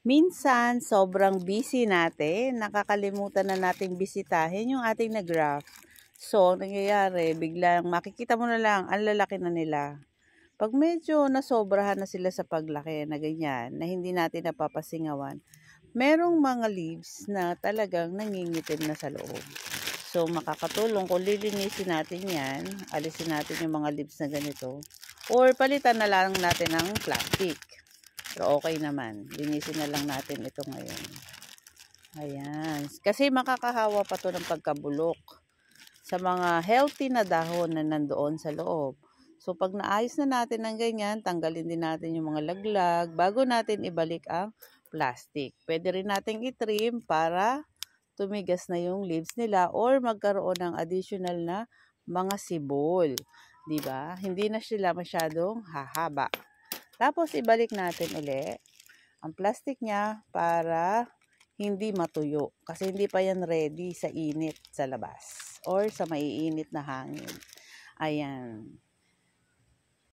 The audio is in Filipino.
Minsan, sobrang busy natin, nakakalimutan na nating bisitahin yung ating na-graft. So, ang nangyayari, biglang makikita mo na lang, ang lalaki na nila. Pag medyo nasobrahan na sila sa paglaki na ganyan, na hindi natin napapasingawan, merong mga leaves na talagang nangingitim na sa loob. So, makakatulong kung lilinisin natin yan, alisin natin yung mga leaves na ganito, or palitan na lang natin ng plastic. So, okay naman. Linisin na lang natin ito ngayon. Ayan. Kasi makakahawa pa to ng pagkabulok sa mga healthy na dahon na nandoon sa loob. So, pag naayos na natin ng ganyan, tanggalin din natin yung mga laglag bago natin ibalik ang plastic. Pwede rin natin i-trim para tumigas na yung leaves nila or magkaroon ng additional na mga sibol. Diba? Hindi na sila masyadong hahaba. Tapos, ibalik natin uli ang plastic niya para hindi matuyo. Kasi hindi pa yan ready sa init sa labas or sa maiinit na hangin. Ayan.